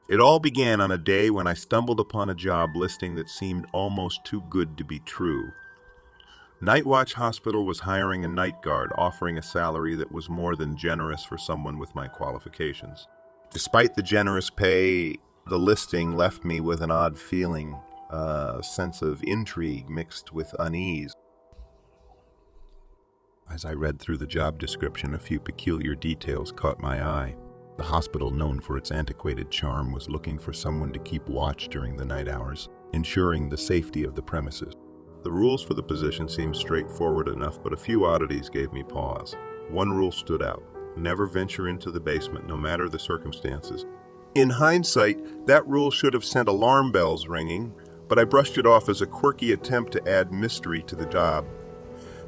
It all began on a day when I stumbled upon a job listing that seemed almost too good to be true. Nightwatch Hospital was hiring a night guard, offering a salary that was more than generous for someone with my qualifications. Despite the generous pay, the listing left me with an odd feeling, a sense of intrigue mixed with unease. As I read through the job description, a few peculiar details caught my eye. The hospital, known for its antiquated charm, was looking for someone to keep watch during the night hours, ensuring the safety of the premises. The rules for the position seemed straightforward enough, but a few oddities gave me pause. One rule stood out: never venture into the basement, no matter the circumstances. In hindsight, that rule should have sent alarm bells ringing, but I brushed it off as a quirky attempt to add mystery to the job.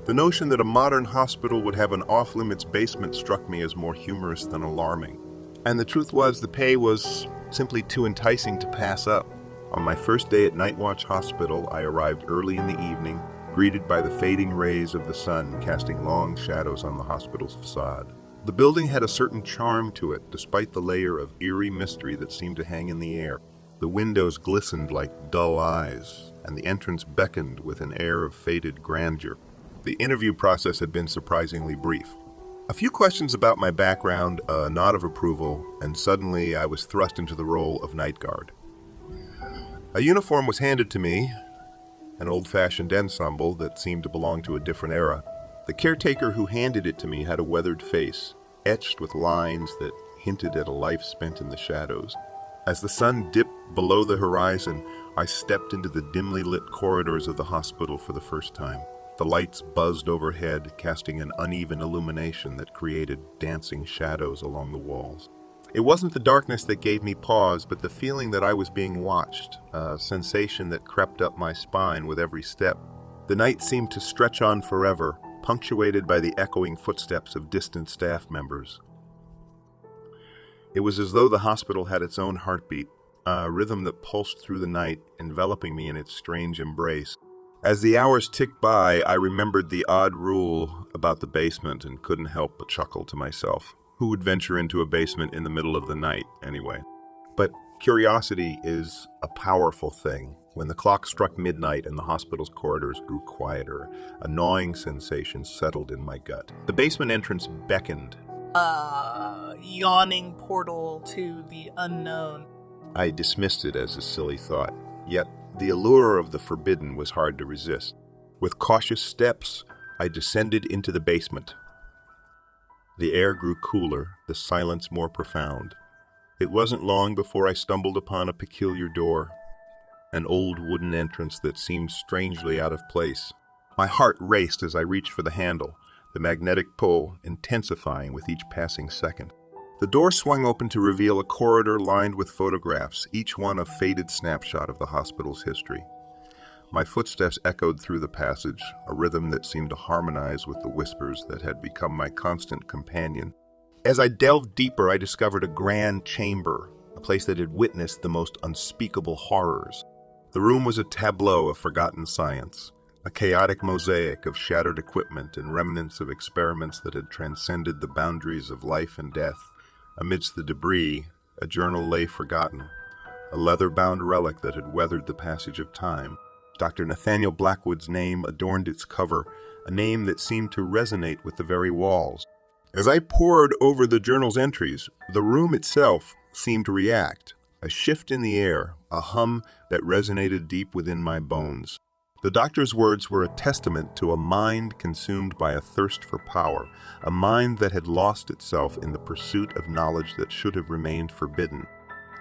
The notion that a modern hospital would have an off-limits basement struck me as more humorous than alarming. And the truth was, the pay was simply too enticing to pass up. On my first day at Nightwatch Hospital, I arrived early in the evening, greeted by the fading rays of the sun casting long shadows on the hospital's facade. The building had a certain charm to it, despite the layer of eerie mystery that seemed to hang in the air. The windows glistened like dull eyes, and the entrance beckoned with an air of faded grandeur. The interview process had been surprisingly brief. A few questions about my background, a nod of approval, and suddenly I was thrust into the role of night guard. A uniform was handed to me, an old-fashioned ensemble that seemed to belong to a different era. The caretaker who handed it to me had a weathered face, etched with lines that hinted at a life spent in the shadows. As the sun dipped below the horizon, I stepped into the dimly lit corridors of the hospital for the first time. The lights buzzed overhead, casting an uneven illumination that created dancing shadows along the walls. It wasn't the darkness that gave me pause, but the feeling that I was being watched, a sensation that crept up my spine with every step. The night seemed to stretch on forever, punctuated by the echoing footsteps of distant staff members. It was as though the hospital had its own heartbeat, a rhythm that pulsed through the night, enveloping me in its strange embrace. As the hours ticked by, I remembered the odd rule about the basement and couldn't help but chuckle to myself. Who would venture into a basement in the middle of the night, anyway? But curiosity is a powerful thing. When the clock struck midnight and the hospital's corridors grew quieter, a gnawing sensation settled in my gut. The basement entrance beckoned. Yawning portal to the unknown. I dismissed it as a silly thought, yet the allure of the forbidden was hard to resist. With cautious steps, I descended into the basement. The air grew cooler, the silence more profound. It wasn't long before I stumbled upon a peculiar door, an old wooden entrance that seemed strangely out of place. My heart raced as I reached for the handle, the magnetic pull intensifying with each passing second. The door swung open to reveal a corridor lined with photographs, each one a faded snapshot of the hospital's history. My footsteps echoed through the passage, a rhythm that seemed to harmonize with the whispers that had become my constant companion. As I delved deeper, I discovered a grand chamber, a place that had witnessed the most unspeakable horrors. The room was a tableau of forgotten science, a chaotic mosaic of shattered equipment and remnants of experiments that had transcended the boundaries of life and death. Amidst the debris, a journal lay forgotten, a leather-bound relic that had weathered the passage of time. Dr. Nathaniel Blackwood's name adorned its cover, a name that seemed to resonate with the very walls. As I pored over the journal's entries, the room itself seemed to react, a shift in the air, a hum that resonated deep within my bones. The doctor's words were a testament to a mind consumed by a thirst for power, a mind that had lost itself in the pursuit of knowledge that should have remained forbidden.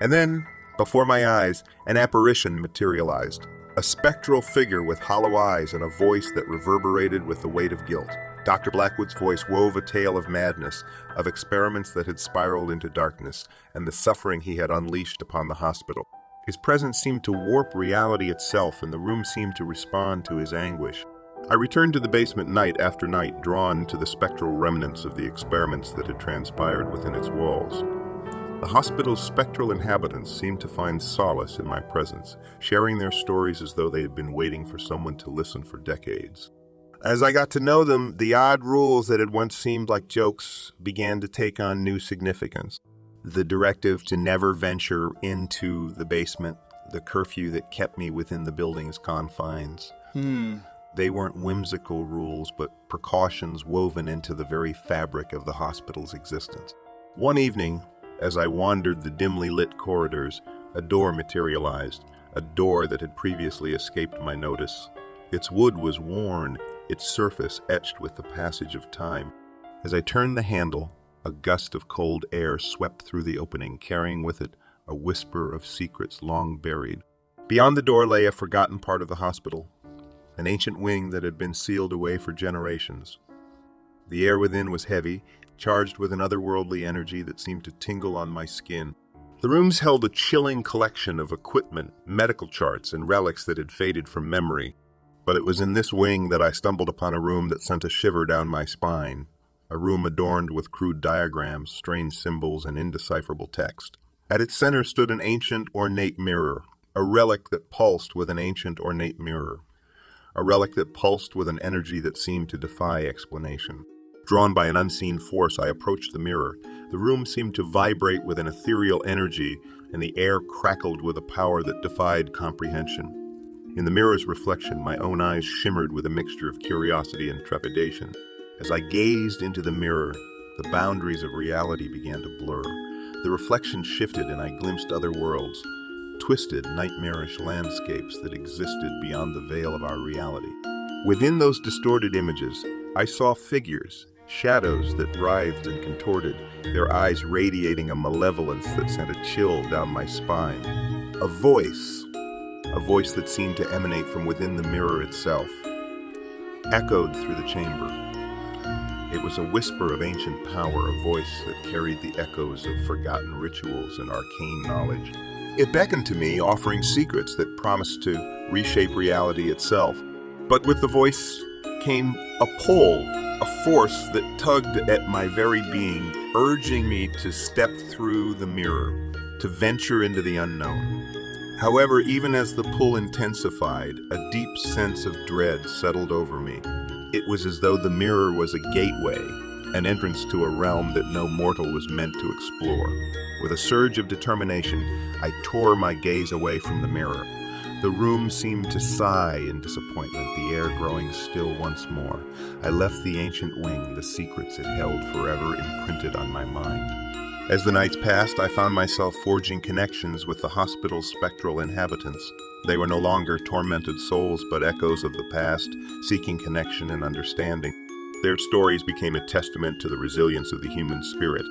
And then, before my eyes, an apparition materialized, a spectral figure with hollow eyes and a voice that reverberated with the weight of guilt. Dr. Blackwood's voice wove a tale of madness, of experiments that had spiraled into darkness, and the suffering he had unleashed upon the hospital. His presence seemed to warp reality itself, and the room seemed to respond to his anguish. I returned to the basement night after night, drawn to the spectral remnants of the experiments that had transpired within its walls. The hospital's spectral inhabitants seemed to find solace in my presence, sharing their stories as though they had been waiting for someone to listen for decades. As I got to know them, the odd rules that had once seemed like jokes began to take on new significance. The directive to never venture into the basement, the curfew that kept me within the building's confines. They weren't whimsical rules, but precautions woven into the very fabric of the hospital's existence. One evening, as I wandered the dimly lit corridors, a door materialized, a door that had previously escaped my notice. Its wood was worn, its surface etched with the passage of time. As I turned the handle, a gust of cold air swept through the opening, carrying with it a whisper of secrets long buried. Beyond the door lay a forgotten part of the hospital, an ancient wing that had been sealed away for generations. The air within was heavy, charged with an otherworldly energy that seemed to tingle on my skin. The rooms held a chilling collection of equipment, medical charts, and relics that had faded from memory. But it was in this wing that I stumbled upon a room that sent a shiver down my spine, a room adorned with crude diagrams, strange symbols, and indecipherable text. At its center stood an ancient, ornate mirror, a relic that pulsed with an ancient, ornate mirror. A relic that pulsed with an energy that seemed to defy explanation. Drawn by an unseen force, I approached the mirror. The room seemed to vibrate with an ethereal energy, and the air crackled with a power that defied comprehension. In the mirror's reflection, my own eyes shimmered with a mixture of curiosity and trepidation. As I gazed into the mirror, the boundaries of reality began to blur. The reflection shifted, and I glimpsed other worlds, twisted, nightmarish landscapes that existed beyond the veil of our reality. Within those distorted images, I saw figures, shadows that writhed and contorted, their eyes radiating a malevolence that sent a chill down my spine. A voice that seemed to emanate from within the mirror itself, echoed through the chamber. It was a whisper of ancient power, a voice that carried the echoes of forgotten rituals and arcane knowledge. It beckoned to me, offering secrets that promised to reshape reality itself. But with the voice came a pull, a force that tugged at my very being, urging me to step through the mirror, to venture into the unknown. However, even as the pull intensified, a deep sense of dread settled over me. It was as though the mirror was a gateway, an entrance to a realm that no mortal was meant to explore. With a surge of determination, I tore my gaze away from the mirror. The room seemed to sigh in disappointment, the air growing still once more. I left the ancient wing, the secrets it held forever imprinted on my mind. As the nights passed, I found myself forging connections with the hospital's spectral inhabitants. They were no longer tormented souls, but echoes of the past, seeking connection and understanding. Their stories became a testament to the resilience of the human spirit,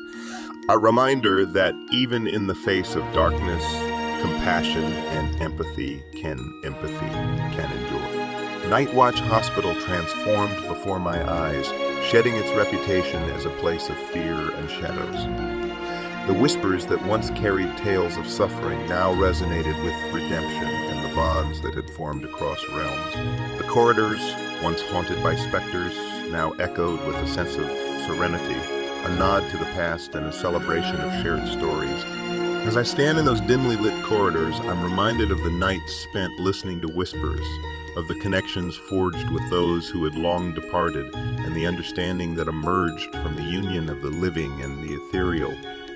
a reminder that even in the face of darkness, compassion and empathy can endure. Nightwatch Hospital transformed before my eyes, shedding its reputation as a place of fear and shadows. The whispers that once carried tales of suffering now resonated with redemption and the bonds that had formed across realms. The corridors, once haunted by specters, now echoed with a sense of serenity, a nod to the past and a celebration of shared stories. As I stand in those dimly lit corridors, I'm reminded of the nights spent listening to whispers, of the connections forged with those who had long departed, and the understanding that emerged from the union of the living and the ethereal.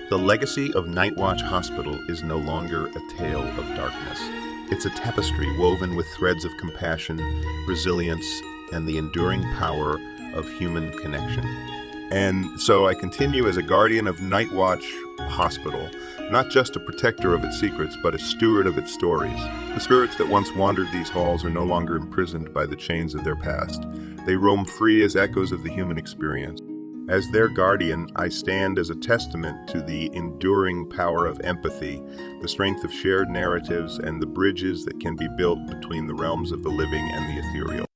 The legacy of Nightwatch Hospital is no longer a tale of darkness. It's a tapestry woven with threads of compassion, resilience, and the enduring power of human connection. And so I continue as a guardian of Nightwatch Hospital, not just a protector of its secrets, but a steward of its stories. The spirits that once wandered these halls are no longer imprisoned by the chains of their past. They roam free as echoes of the human experience. As their guardian, I stand as a testament to the enduring power of empathy, the strength of shared narratives, and the bridges that can be built between the realms of the living and the ethereal.